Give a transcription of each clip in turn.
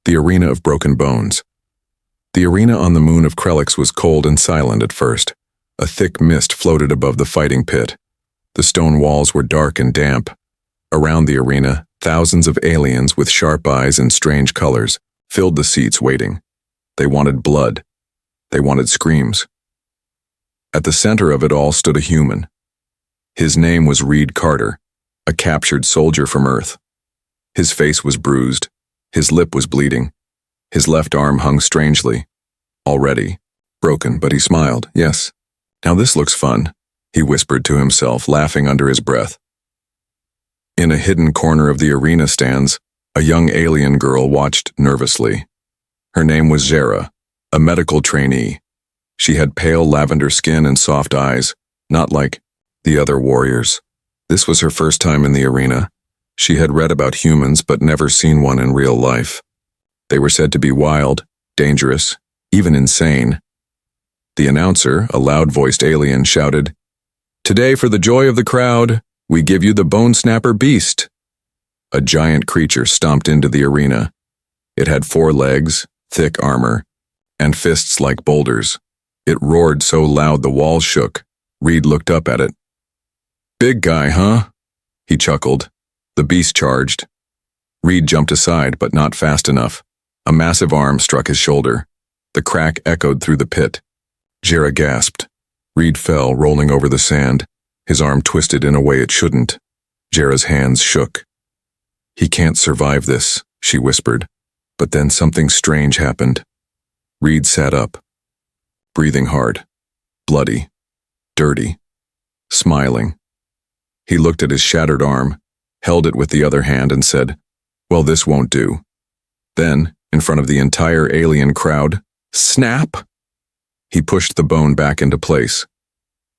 The Arena of Broken Bones. The arena on the moon of Krelix was cold and silent at first. A thick mist floated above the fighting pit. The stone walls were dark and damp. Around the arena, thousands of aliens with sharp eyes and strange colors filled the seats waiting. They wanted blood. They wanted screams. At the center of it all stood a human. His name was Reed Carter, a captured soldier from Earth. His face was bruised. His lip was bleeding. His left arm hung strangely. Already broken, but he smiled. Yes. Now this looks fun, he whispered to himself, laughing under his breath. In a hidden corner of the arena stands, a young alien girl watched nervously. Her name was Zara, a medical trainee. She had pale lavender skin and soft eyes, not like the other warriors. This was her first time in the arena. She had read about humans but never seen one in real life. They were said to be wild, dangerous, even insane. The announcer, a loud-voiced alien, shouted, "Today, for the joy of the crowd, we give you the Bone Snapper Beast." A giant creature stomped into the arena. It had 4 legs, thick armor, and fists like boulders. It roared so loud the walls shook. Reed looked up at it. "Big guy, huh?" He chuckled. The beast charged. Reed jumped aside, but not fast enough. A massive arm struck his shoulder. The crack echoed through the pit. Zara gasped. Reed fell, rolling over the sand. His arm twisted in a way it shouldn't. Zara's hands shook. "He can't survive this," she whispered. But then something strange happened. Reed sat up, breathing hard, bloody, dirty, smiling. He looked at his shattered arm, held it with the other hand and said, "Well, this won't do." Then, in front of the entire alien crowd, snap! He pushed the bone back into place.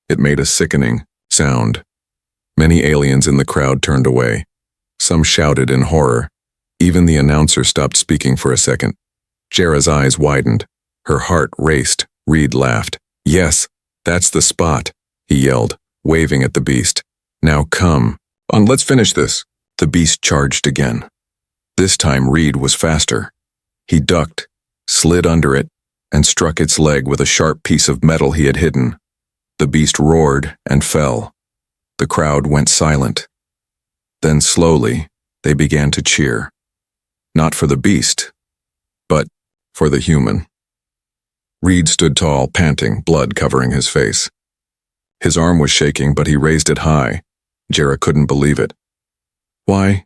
It made a sickening sound. Many aliens in the crowd turned away. Some shouted in horror. Even the announcer stopped speaking for a second. Zara's eyes widened. Her heart raced. Reed laughed. "Yes, that's the spot," he yelled, waving at the beast. "Now come on, let's finish this." The beast charged again. This time Reed was faster. He ducked, slid under it, and struck its leg with a sharp piece of metal he had hidden. The beast roared and fell. The crowd went silent. Then slowly, they began to cheer. Not for the beast, but for the human. Reed stood tall, panting, blood covering his face. His arm was shaking, but he raised it high. Zara couldn't believe it. "Why?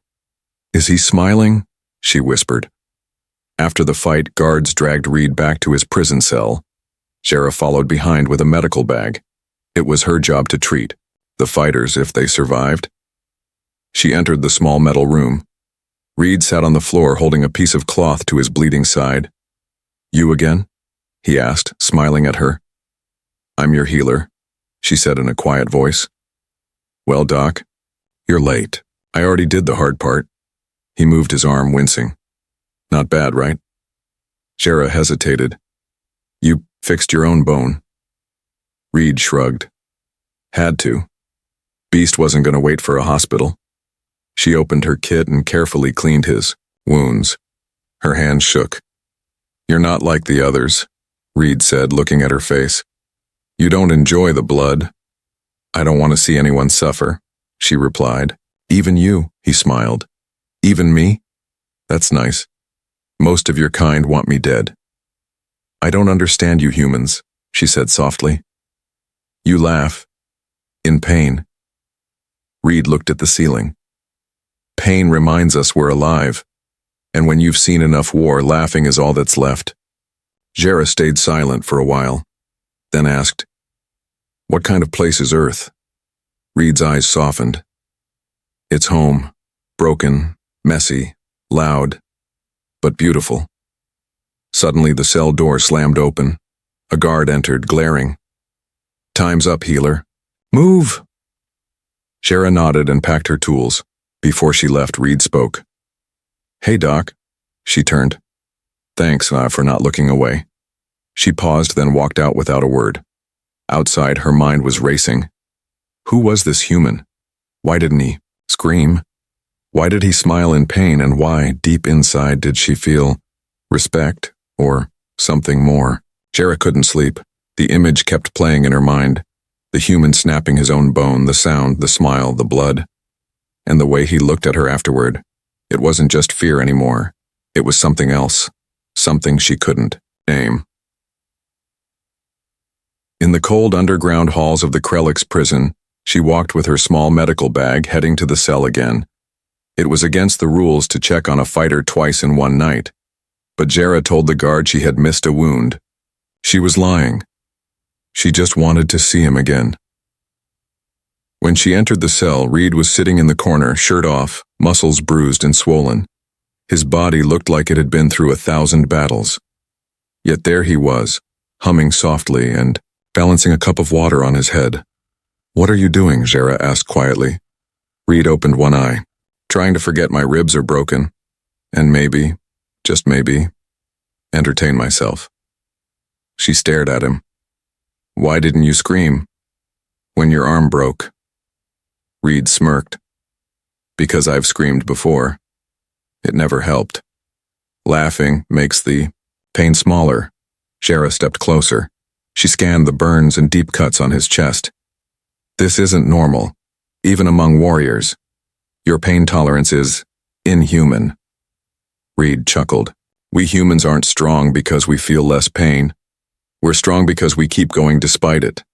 Is he smiling?" she whispered. After the fight, guards dragged Reed back to his prison cell. Zara followed behind with a medical bag. It was her job to treat the fighters if they survived. She entered the small metal room. Reed sat on the floor holding a piece of cloth to his bleeding side. "You again?" he asked, smiling at her. "I'm your healer," she said in a quiet voice. "Well, Doc, you're late. I already did the hard part." He moved his arm, wincing. "Not bad, right?" Zara hesitated. "You fixed your own bone." Reed shrugged. "Had to. Beast wasn't going to wait for a hospital." She opened her kit and carefully cleaned his wounds. Her hands shook. "You're not like the others," Reed said, looking at her face. "You don't enjoy the blood." "I don't want to see anyone suffer," she replied. "Even you," he smiled. "Even me? That's nice. Most of your kind want me dead." "I don't understand you humans," she said softly. "You laugh. In pain." Reed looked at the ceiling. "Pain reminds us we're alive. And when you've seen enough war, laughing is all that's left." Zara stayed silent for a while, then asked, "What kind of place is Earth?" Reed's eyes softened. "It's home. Broken, messy, loud, but beautiful." Suddenly the cell door slammed open. A guard entered, glaring. "Time's up, healer. Move!" Zara nodded and packed her tools. Before she left, Reed spoke. "Hey, Doc." She turned. "Thanks for not looking away." She paused, then walked out without a word. Outside, her mind was racing. Who was this human? Why didn't he scream? Why did he smile in pain, and why, deep inside, did she feel Respect, or something more. Jera couldn't sleep. The image kept playing in her mind. The human snapping his own bone, the sound, the smile, the blood. And the way he looked at her afterward. It wasn't just fear anymore. It was something else. Something she couldn't name. In the cold underground halls of the Krelix prison, she walked with her small medical bag heading to the cell again. It was against the rules to check on a fighter twice in one night, but Jera told the guard she had missed a wound. She was lying. She just wanted to see him again. When she entered the cell, Reed was sitting in the corner, shirt off, muscles bruised and swollen. His body looked like it had been through 1,000 battles. Yet there he was, humming softly and balancing a cup of water on his head. "What are you doing?" Jera asked quietly. Reed opened one eye. "Trying to forget my ribs are broken. And maybe, just maybe, entertain myself." She stared at him. "Why didn't you scream when your arm broke?" Reed smirked. "Because I've screamed before. It never helped. Laughing makes the pain smaller." Jera stepped closer. She scanned the burns and deep cuts on his chest. "This isn't normal, even among warriors. Your pain tolerance is inhuman." Reed chuckled. "We humans aren't strong because we feel less pain. We're strong because we keep going despite it."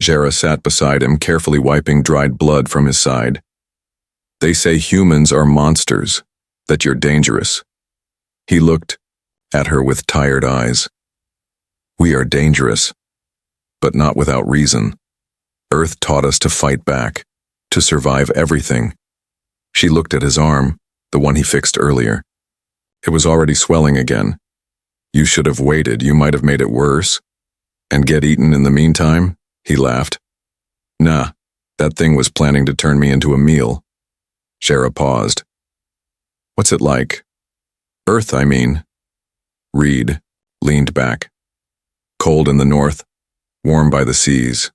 Jera sat beside him, carefully wiping dried blood from his side. "They say humans are monsters, that you're dangerous." He looked at her with tired eyes. "We are dangerous, but not without reason. Earth taught us to fight back, to survive everything." She looked at his arm, the one he fixed earlier. It was already swelling again. "You should have waited. You might have made it worse. And get eaten in the meantime?" He laughed. "Nah, that thing was planning to turn me into a meal." Jera paused. "What's it like? Earth, I mean." Reed leaned back. "Cold in the north, warm by the seas,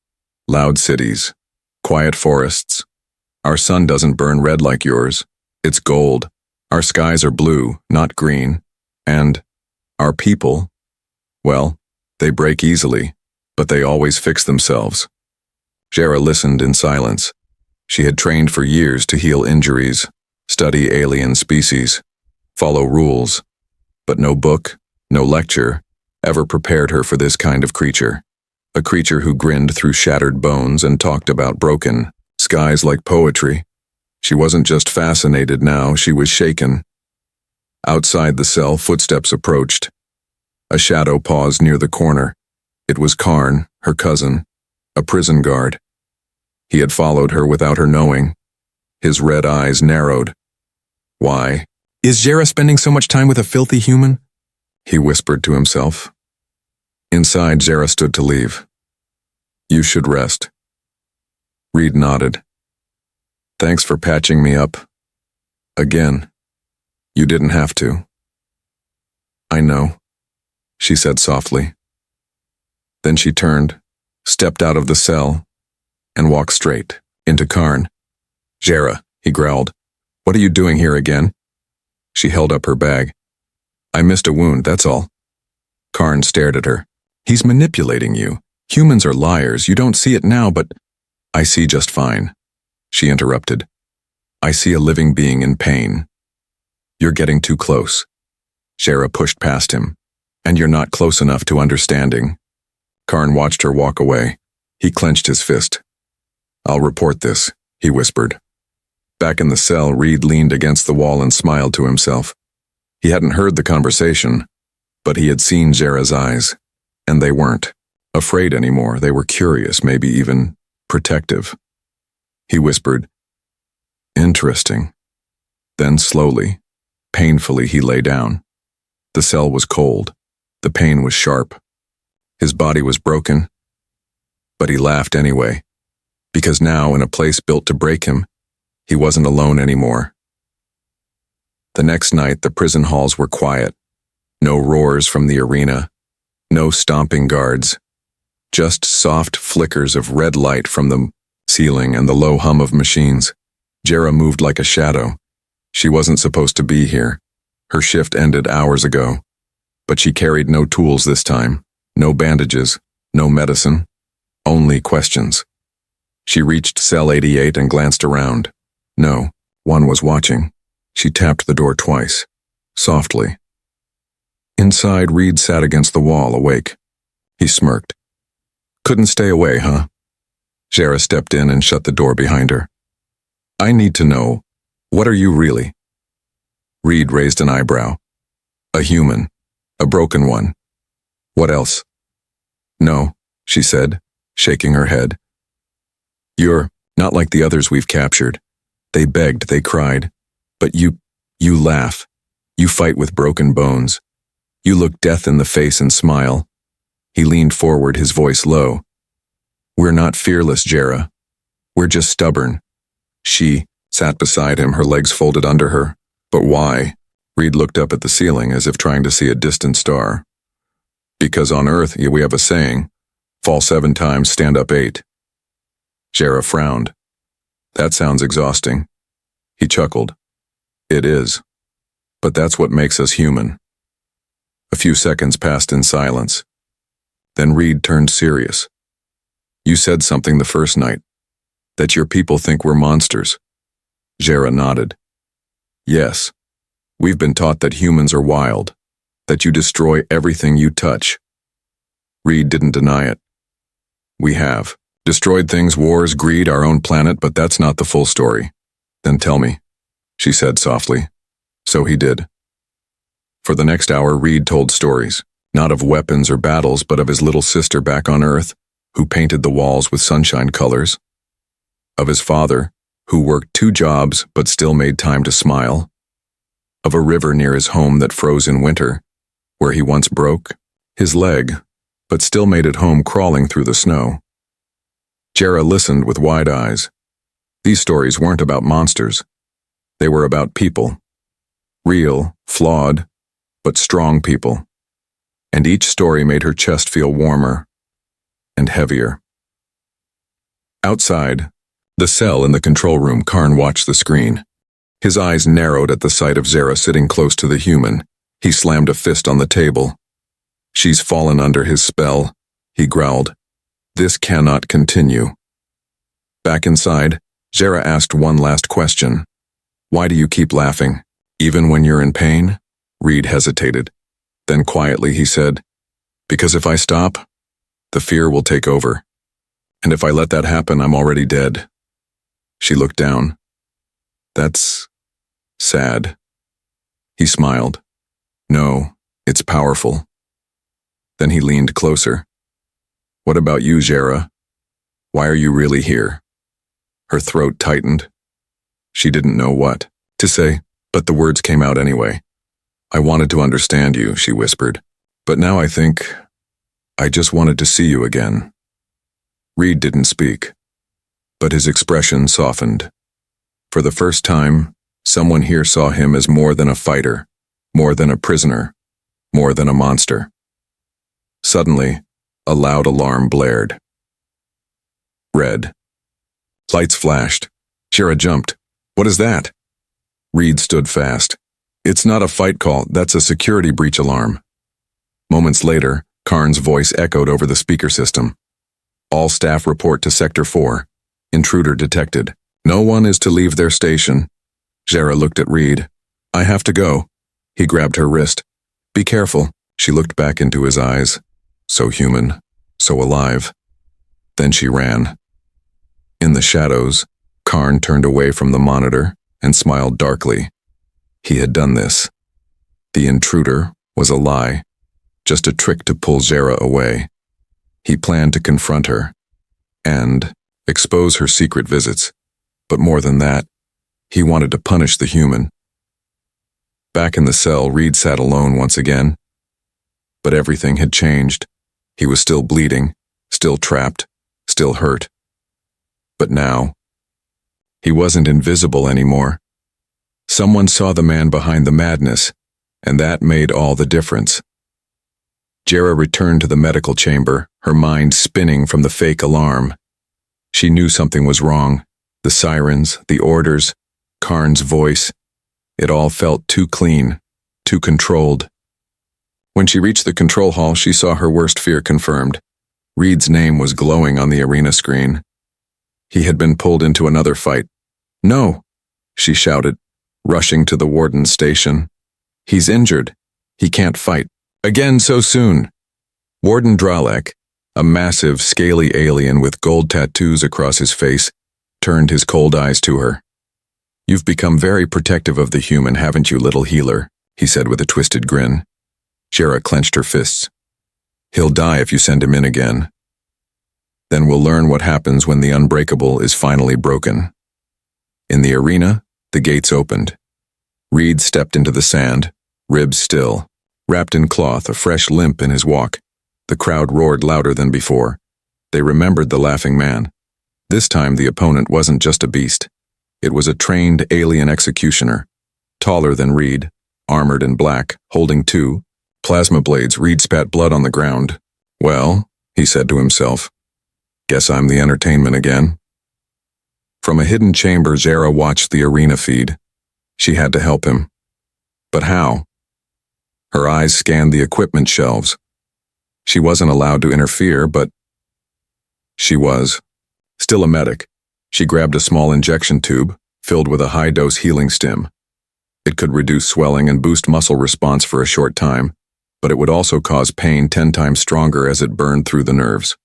loud cities, quiet forests. Our sun doesn't burn red like yours. It's gold. Our skies are blue, not green. And our people, well, they break easily, but they always fix themselves." Jera listened in silence. She had trained for years to heal injuries, study alien species, follow rules, but no book, no lecture, ever prepared her for this kind of creature. A creature who grinned through shattered bones and talked about broken skies like poetry. She wasn't just fascinated now, she was shaken. Outside the cell, footsteps approached. A shadow paused near the corner. It was Karn, her cousin, a prison guard. He had followed her without her knowing. His red eyes narrowed. "Why is Jera spending so much time with a filthy human?" he whispered to himself. Inside, Jera stood to leave. "You should rest." Reed nodded. "Thanks for patching me up. Again. You didn't have to." "I know," she said softly. Then she turned, stepped out of the cell, and walked straight into Karn. "Jera," he growled. "What are you doing here again?" She held up her bag. "I missed a wound, that's all." Karn stared at her. "He's manipulating you. Humans are liars. You don't see it now, but—" "I see just fine," she interrupted. "I see a living being in pain. You're getting too close." Jera pushed past him. "And you're not close enough to understanding." Karn watched her walk away. He clenched his fist. "I'll report this," he whispered. Back in the cell, Reed leaned against the wall and smiled to himself. He hadn't heard the conversation, but he had seen Jera's eyes, and they weren't afraid anymore. They were curious, maybe even protective. He whispered, "Interesting." Then slowly, painfully, he lay down. The cell was cold. The pain was sharp. His body was broken, but he laughed anyway, because now, in a place built to break him, he wasn't alone anymore. The next night, the prison halls were quiet. No roars from the arena, no stomping guards, just soft flickers of red light from the ceiling and the low hum of machines. Jera moved like a shadow. She wasn't supposed to be here. Her shift ended hours ago, but she carried no tools this time, no bandages, no medicine, only questions. She reached cell 88 and glanced around. No, one was watching. She tapped the door twice, softly. Inside, Reed sat against the wall, awake. He smirked. Couldn't stay away, huh? Jara stepped in and shut the door behind her. I need to know, what are you really? Reed raised an eyebrow. A human. A broken one. What else? No, she said, shaking her head. You're not like the others we've captured. They begged, they cried. But you laugh. You fight with broken bones. You look death in the face and smile. He leaned forward, his voice low. We're not fearless, Jara. We're just stubborn. She sat beside him, her legs folded under her. But why? Reed looked up at the ceiling as if trying to see a distant star. Because on Earth, we have a saying, fall 7 times, stand up 8. Jara frowned. That sounds exhausting. He chuckled. It is. But that's what makes us human. A few seconds passed in silence. Then Reed turned serious. You said something the first night. That your people think we're monsters. Jara nodded. Yes. We've been taught that humans are wild. That you destroy everything you touch. Reed didn't deny it. We have. Destroyed things, wars, greed, our own planet, but that's not the full story. Then tell me, she said softly. So he did. For the next hour, Reed told stories, not of weapons or battles, but of his little sister back on Earth, who painted the walls with sunshine colors. Of his father, who worked 2 jobs but still made time to smile. Of a river near his home that froze in winter, where he once broke his leg, but still made it home crawling through the snow. Jara listened with wide eyes. These stories weren't about monsters. They were about people. Real, flawed, but strong people. And each story made her chest feel warmer and heavier. Outside, the cell in the control room, Karn watched the screen. His eyes narrowed at the sight of Jara sitting close to the human. He slammed a fist on the table. She's fallen under his spell, he growled. This cannot continue. Back inside, Jara asked one last question. Why do you keep laughing, even when you're in pain? Reed hesitated. Then quietly he said, because if I stop, the fear will take over. And if I let that happen, I'm already dead. She looked down. That's sad. He smiled. No, it's powerful. Then he leaned closer. What about you, Jara? Why are you really here? Her throat tightened. She didn't know what to say, but the words came out anyway. I wanted to understand you, she whispered. But now I think I just wanted to see you again. Reed didn't speak, but his expression softened. For the first time, someone here saw him as more than a fighter, more than a prisoner, more than a monster. Suddenly, a loud alarm blared. Red. Lights flashed. Jara jumped. What is that? Reed stood fast. It's not a fight call, that's a security breach alarm. Moments later, Karn's voice echoed over the speaker system. All staff report to Sector 4. Intruder detected. No one is to leave their station. Jara looked at Reed. I have to go. He grabbed her wrist. Be careful. She looked back into his eyes. So human, so alive. Then she ran. In the shadows, Karn turned away from the monitor and smiled darkly. He had done this. The intruder was a lie, just a trick to pull Jara away. He planned to confront her and expose her secret visits, but more than that, he wanted to punish the human. Back in the cell, Reed sat alone once again. But everything had changed. He was still bleeding, still trapped, still hurt. But now, he wasn't invisible anymore. Someone saw the man behind the madness, and that made all the difference. Jara returned to the medical chamber, her mind spinning from the fake alarm. She knew something was wrong. The sirens, the orders, Karn's voice. It all felt too clean, too controlled. When she reached the control hall, she saw her worst fear confirmed. Reed's name was glowing on the arena screen. He had been pulled into another fight. "No!" she shouted, rushing to the warden's station. "He's injured. He can't fight. Again so soon." Warden Dralek, a massive, scaly alien with gold tattoos across his face, turned his cold eyes to her. "You've become very protective of the human, haven't you, little healer?" he said with a twisted grin. Jera clenched her fists. "He'll die if you send him in again. Then we'll learn what happens when the unbreakable is finally broken." In the arena, the gates opened. Reed stepped into the sand, ribs still, wrapped in cloth, a fresh limp in his walk. The crowd roared louder than before. They remembered the laughing man. This time the opponent wasn't just a beast. It was a trained alien executioner, taller than Reed, armored in black, holding two plasma blades. Reed spat blood on the ground. "Well," he said to himself, "guess I'm the entertainment again." From a hidden chamber, Jera watched the arena feed. She had to help him. But how? Her eyes scanned the equipment shelves. She wasn't allowed to interfere, but she was. Still a medic, she grabbed a small injection tube, filled with a high-dose healing stim. It could reduce swelling and boost muscle response for a short time, but it would also cause pain 10 times stronger as it burned through the nerves.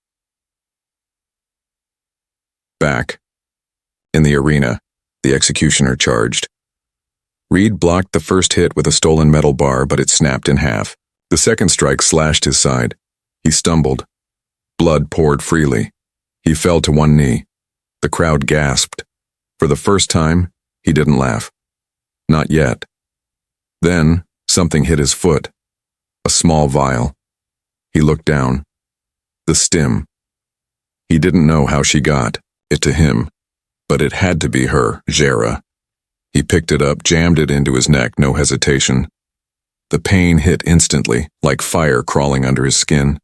Back. In the arena, the executioner charged. Reed blocked the first hit with a stolen metal bar, but it snapped in half. The second strike slashed his side. He stumbled. Blood poured freely. He fell to one knee. The crowd gasped. For the first time, he didn't laugh. Not yet. Then, something hit his foot. A small vial. He looked down. The stim. He didn't know how she got it to him, but it had to be her, Jera. He picked it up, jammed it into his neck, no hesitation. The pain hit instantly, like fire crawling under his skin.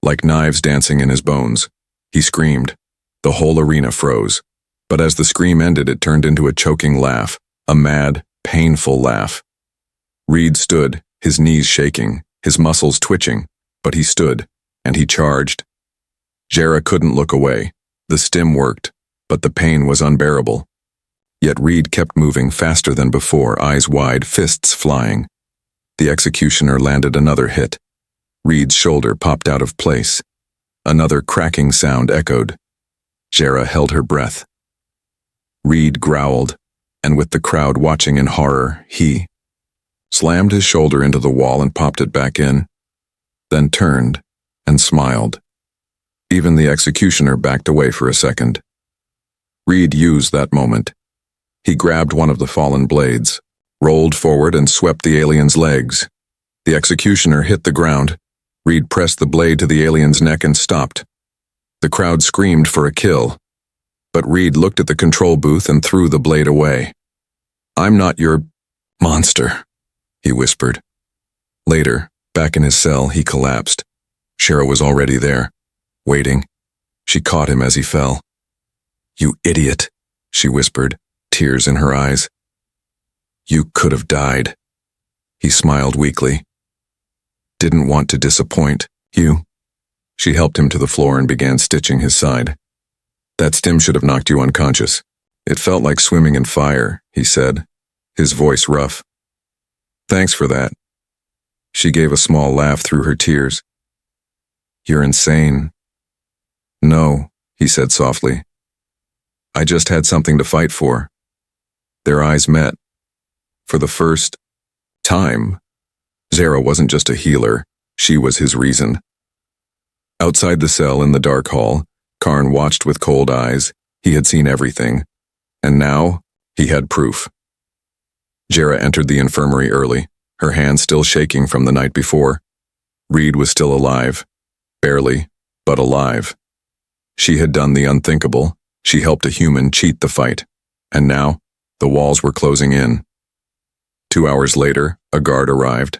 Like knives dancing in his bones. He screamed. The whole arena froze. But as the scream ended, it turned into a choking laugh, a mad, painful laugh. Reed stood, his knees shaking, his muscles twitching, but he stood, and he charged. Jera couldn't look away. The stim worked, but the pain was unbearable. Yet Reed kept moving faster than before, eyes wide, fists flying. The executioner landed another hit. Reed's shoulder popped out of place. Another cracking sound echoed. Jera held her breath. Reed growled, and with the crowd watching in horror, he slammed his shoulder into the wall and popped it back in, then turned and smiled. Even the executioner backed away for a second. Reed used that moment. He grabbed one of the fallen blades, rolled forward and swept the alien's legs. The executioner hit the ground. Reed pressed the blade to the alien's neck and stopped. The crowd screamed for a kill, but Reed looked at the control booth and threw the blade away. "I'm not your monster," he whispered. Later, back in his cell, he collapsed. Jera was already there, waiting. She caught him as he fell. "You idiot," she whispered, tears in her eyes. "You could have died." He smiled weakly. "Didn't want to disappoint you." She helped him to the floor and began stitching his side. "That stim should have knocked you unconscious. It felt like swimming in fire," he said, his voice rough. "Thanks for that." She gave a small laugh through her tears. "You're insane." "No," he said softly. "I just had something to fight for." Their eyes met. For the first time, Jera wasn't just a healer, she was his reason. Outside the cell in the dark hall, Karn watched with cold eyes. He had seen everything, and now he had proof. Jera entered the infirmary early, her hands still shaking from the night before. Reed was still alive, barely, but alive. She had done the unthinkable. She helped a human cheat the fight, and now the walls were closing in. 2 hours later, a guard arrived.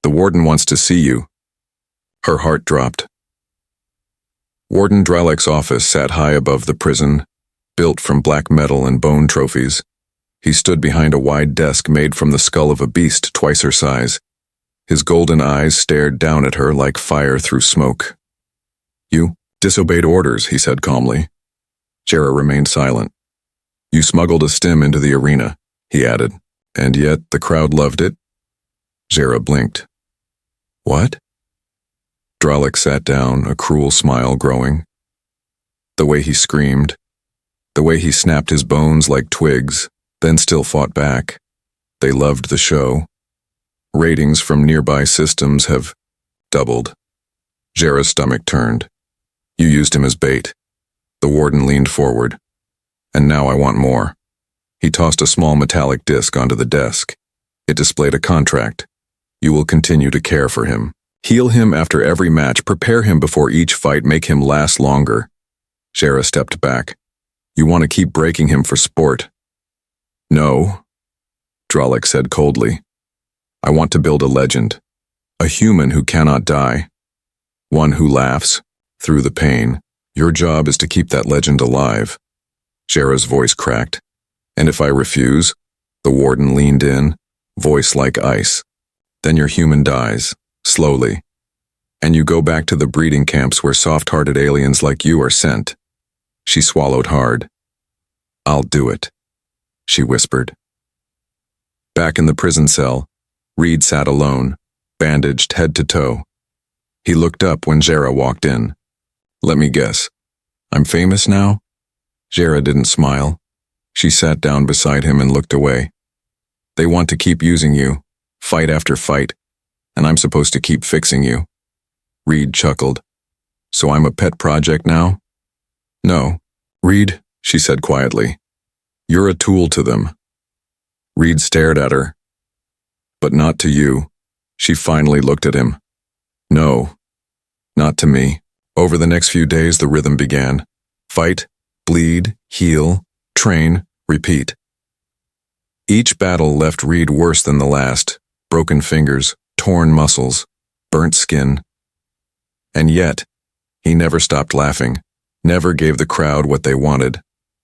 "The warden wants to see you." Her heart dropped. Warden Dralek's office sat high above the prison, built from black metal and bone trophies. He stood behind a wide desk made from the skull of a beast twice her size. His golden eyes stared down at her like fire through smoke. "You disobeyed orders," he said calmly. Jera remained silent. "You smuggled a stim into the arena," he added, "and yet the crowd loved it." Jera blinked. "What?" Dralik sat down, a cruel smile growing. The way he screamed, the way he snapped his bones like twigs, then still fought back. They loved the show. Ratings from nearby systems have doubled. Jera's stomach turned. "You used him as bait." The warden leaned forward. "And now I want more." He tossed a small metallic disc onto the desk. It displayed a contract. "You will continue to care for him. Heal him after every match, prepare him before each fight, make him last longer." Jera stepped back. "You want to keep breaking him for sport?" "No," Dralik said coldly. "I want to build a legend. A human who cannot die. One who laughs through the pain. Your job is to keep that legend alive." Jera's voice cracked. "And if I refuse?" The warden leaned in, voice like ice. "Then your human dies, slowly. And you go back to the breeding camps where soft-hearted aliens like you are sent." She swallowed hard. "I'll do it," she whispered. Back in the prison cell, Reed sat alone, bandaged head to toe. He looked up when Jera walked in. "Let me guess. I'm famous now?" Jera didn't smile. She sat down beside him and looked away. "They want to keep using you, fight after fight, and I'm supposed to keep fixing you." Reed chuckled. "So I'm a pet project now?" "No, Reed," she said quietly. "You're a tool to them." Reed stared at her. "But not to you." She finally looked at him. "No, not to me." Over the next few days, the rhythm began. Fight, bleed, heal, train, repeat. Each battle left Reed worse than the last. Broken fingers, torn muscles, burnt skin. And yet, he never stopped laughing, never gave the crowd what they wanted.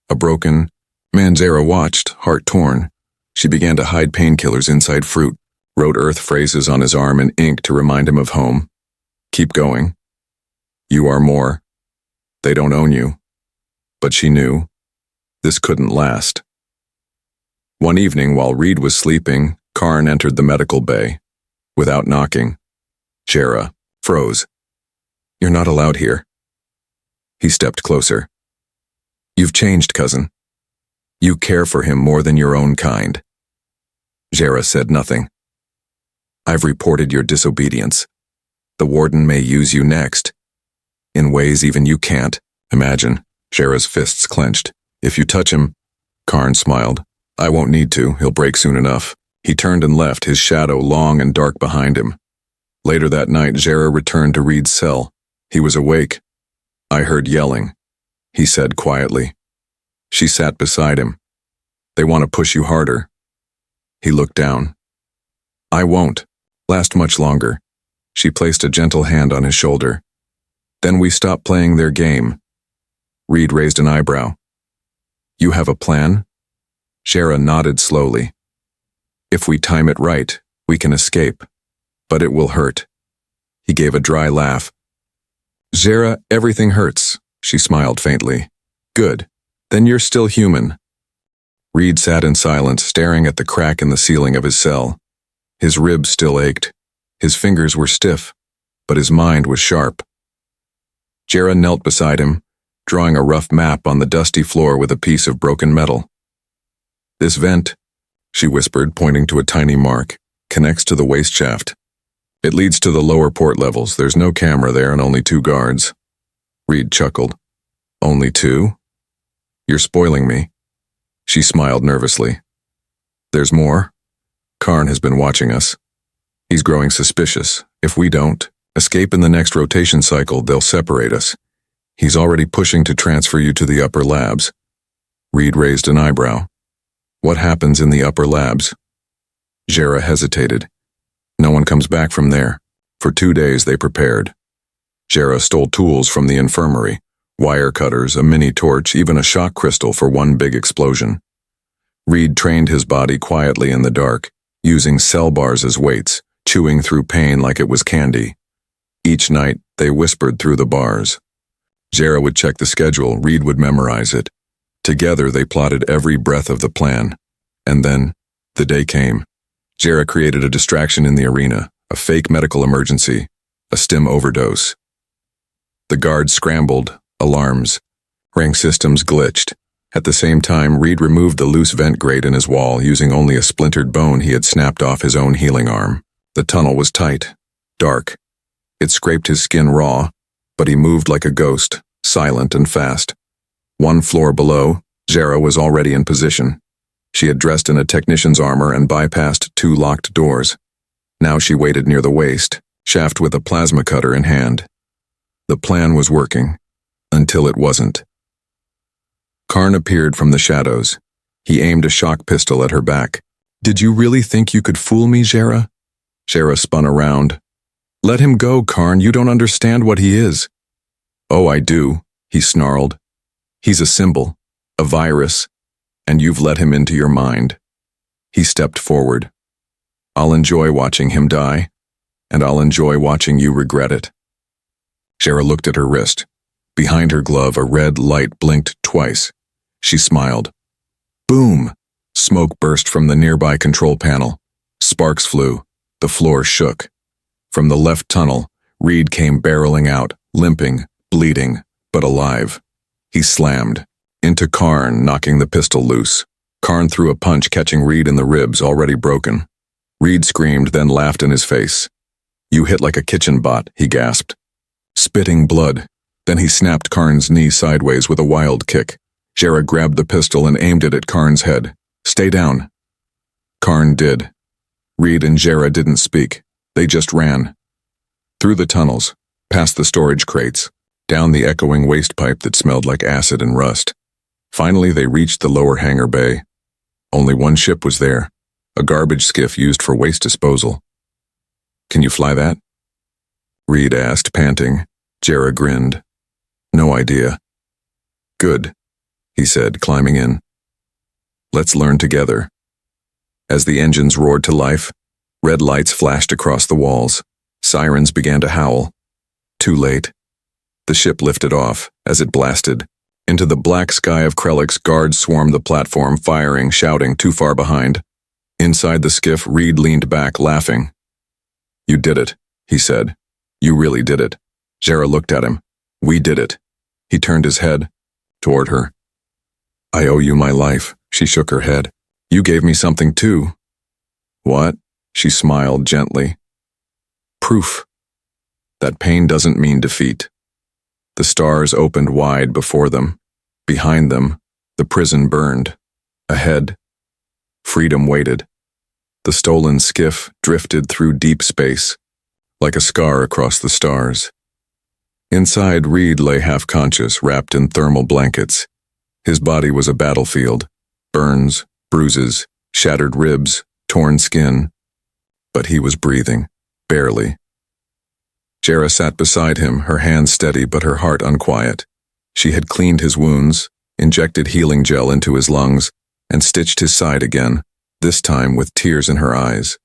A broken Manzara watched, heart torn. She began to hide painkillers inside fruit, wrote earth phrases on his arm in ink to remind him of home. "Keep going. You are more. They don't own you." But she knew this couldn't last. One evening while Reed was sleeping, Karn entered the medical bay. Without knocking, Jera froze. "You're not allowed here." He stepped closer. "You've changed, cousin. You care for him more than your own kind." Jera said nothing. "I've reported your disobedience. The warden may use you next. In ways even you can't imagine." Jera's fists clenched. "If you touch him," Karn smiled. "I won't need to, he'll break soon enough." He turned and left, his shadow long and dark behind him. Later that night, Jera returned to Reed's cell. He was awake. "I heard yelling," he said quietly. She sat beside him. "They want to push you harder." He looked down. "I won't last much longer." She placed a gentle hand on his shoulder. "Then we stop playing their game." Reed raised an eyebrow. "You have a plan?" Jera nodded slowly. "If we time it right, we can escape. But it will hurt." He gave a dry laugh. "Jera, everything hurts," she smiled faintly. "Good. Then you're still human." Reed sat in silence, staring at the crack in the ceiling of his cell. His ribs still ached. His fingers were stiff, but his mind was sharp. Jera knelt beside him, drawing a rough map on the dusty floor with a piece of broken metal. "This vent," she whispered, pointing to a tiny mark, "connects to the waste shaft. It leads to the lower port levels. There's no camera there and only 2 guards." Reed chuckled. "Only 2? You're spoiling me." She smiled nervously. "There's more. Karn has been watching us. He's growing suspicious. If we don't escape in the next rotation cycle, they'll separate us. He's already pushing to transfer you to the upper labs." Reed raised an eyebrow. "What happens in the upper labs?" Jera hesitated. "No one comes back from there. For 2 days they prepared. Jera stole tools from the infirmary, wire cutters, a mini torch, even a shock crystal for one big explosion. Reed trained his body quietly in the dark, using cell bars as weights, chewing through pain like it was candy. Each night, they whispered through the bars. Jera would check the schedule, Reed would memorize it. Together, they plotted every breath of the plan. And then, the day came. Jera created a distraction in the arena, a fake medical emergency, a stim overdose. The guards scrambled, alarms. Rank systems glitched. At the same time, Reed removed the loose vent grate in his wall, using only a splintered bone he had snapped off his own healing arm. The tunnel was tight, dark. It scraped his skin raw, but he moved like a ghost, silent and fast. One floor below, Jera was already in position. She had dressed in a technician's armor and bypassed 2 locked doors. Now she waited near the waist, shaft with a plasma cutter in hand. The plan was working, until it wasn't. Karn appeared from the shadows. He aimed a shock pistol at her back. "Did you really think you could fool me, Jera?" Jera spun around. "Let him go, Karn. You don't understand what he is." "Oh, I do," he snarled. "He's a symbol, a virus, and you've let him into your mind." He stepped forward. "I'll enjoy watching him die, and I'll enjoy watching you regret it." Jera looked at her wrist. Behind her glove, a red light blinked twice. She smiled. Boom! Smoke burst from the nearby control panel. Sparks flew. The floor shook. From the left tunnel, Reed came barreling out, limping, bleeding, but alive. He slammed into Karn, knocking the pistol loose. Karn threw a punch, catching Reed in the ribs, already broken. Reed screamed, then laughed in his face. "You hit like a kitchen bot," he gasped. Spitting blood. Then he snapped Karn's knee sideways with a wild kick. Jera grabbed the pistol and aimed it at Karn's head. "Stay down." Karn did. Reed and Jera didn't speak. They just ran. Through the tunnels, past the storage crates, down the echoing waste pipe that smelled like acid and rust. Finally, they reached the lower hangar bay. Only one ship was there, a garbage skiff used for waste disposal. "Can you fly that?" Reed asked, panting. Jera grinned. "No idea." "Good," he said, climbing in. "Let's learn together." As the engines roared to life, red lights flashed across the walls. Sirens began to howl. Too late. The ship lifted off. As it blasted into the black sky of Krelix, guards swarmed the platform, firing, shouting, too far behind. Inside the skiff, Reed leaned back, laughing. "You did it," he said. "You really did it." Jera looked at him. "We did it." He turned his head toward her. "I owe you my life." She shook her head. "You gave me something too." "What?" She smiled gently. "Proof that pain doesn't mean defeat." The stars opened wide before them. Behind them, the prison burned. Ahead, freedom waited. The stolen skiff drifted through deep space, like a scar across the stars. Inside, Reed lay half-conscious, wrapped in thermal blankets. His body was a battlefield. Burns, bruises, shattered ribs, torn skin. But he was breathing, barely. Jera sat beside him, her hands steady but her heart unquiet. She had cleaned his wounds, injected healing gel into his lungs, and stitched his side again, this time with tears in her eyes.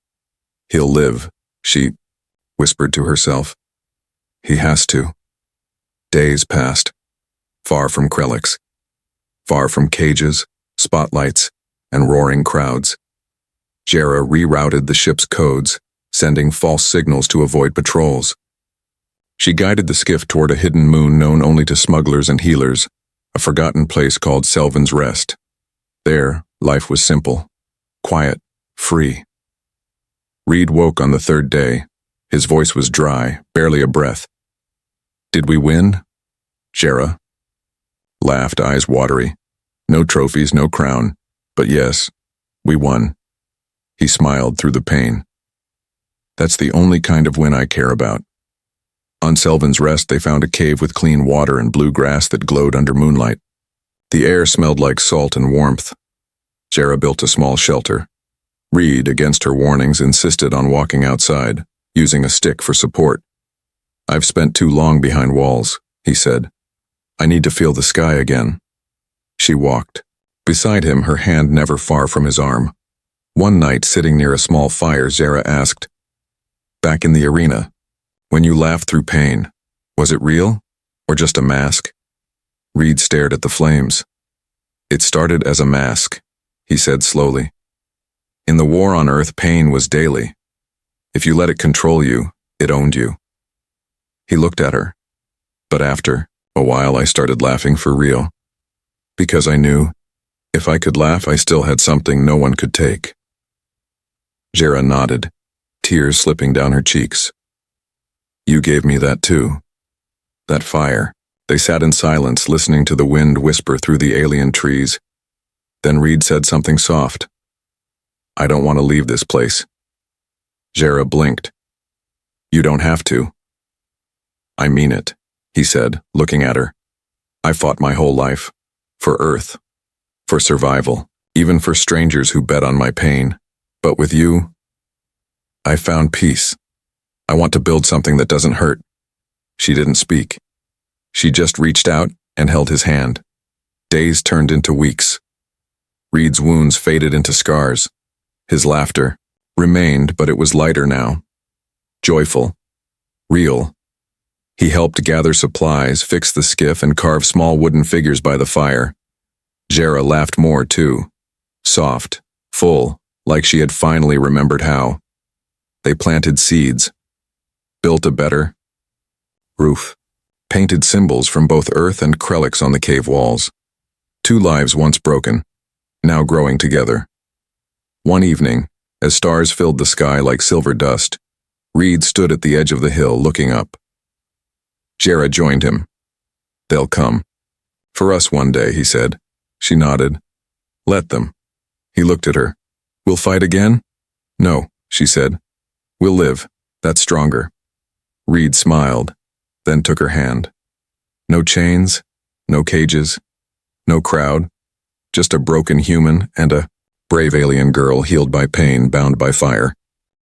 "He'll live," she whispered to herself. "He has to." Days passed, far from Krelix, far from cages, spotlights, and roaring crowds. Jera rerouted the ship's codes, sending false signals to avoid patrols. She guided the skiff toward a hidden moon known only to smugglers and healers, a forgotten place called Selvin's Rest. There, life was simple, quiet, free. Reed woke on the third day. His voice was dry, barely a breath. "Did we win?" Jera laughed, eyes watery. "No trophies, no crown, but yes, we won." He smiled through the pain. "That's the only kind of win I care about." On Selvin's Rest, they found a cave with clean water and blue grass that glowed under moonlight. The air smelled like salt and warmth. Jera built a small shelter. Reed, against her warnings, insisted on walking outside, using a stick for support. "I've spent too long behind walls," he said. "I need to feel the sky again." She walked. Beside him, her hand never far from his arm. One night, sitting near a small fire, Zara asked, "Back in the arena, when you laughed through pain, was it real or just a mask?" Reed stared at the flames. "It started as a mask," he said slowly. "In the war on Earth, pain was daily. If you let it control you, it owned you." He looked at her. "But after a while, I started laughing for real. Because I knew, if I could laugh, I still had something no one could take." Jera nodded, tears slipping down her cheeks. "You gave me that too. That fire." They sat in silence, listening to the wind whisper through the alien trees. Then Reed said something soft. "I don't want to leave this place." Jera blinked. "You don't have to." "I mean it," he said, looking at her. "I fought my whole life. For Earth. For survival. Even for strangers who bet on my pain. But with you, I found peace. I want to build something that doesn't hurt." She didn't speak. She just reached out and held his hand. Days turned into weeks. Reed's wounds faded into scars. His laughter remained, but it was lighter now. Joyful. Real. He helped gather supplies, fix the skiff, and carve small wooden figures by the fire. Jera laughed more, too. Soft, full, like she had finally remembered how. They planted seeds. Built a better roof. Painted symbols from both Earth and Krelix on the cave walls. Two lives once broken, now growing together. One evening, as stars filled the sky like silver dust, Reed stood at the edge of the hill looking up. Jera joined him. "They'll come. For us one day," he said. She nodded. "Let them." He looked at her. "We'll fight again?" "No," she said. "We'll live. That's stronger." Reed smiled, then took her hand. No chains, no cages, no crowd, just a broken human and a brave alien girl healed by pain, bound by fire.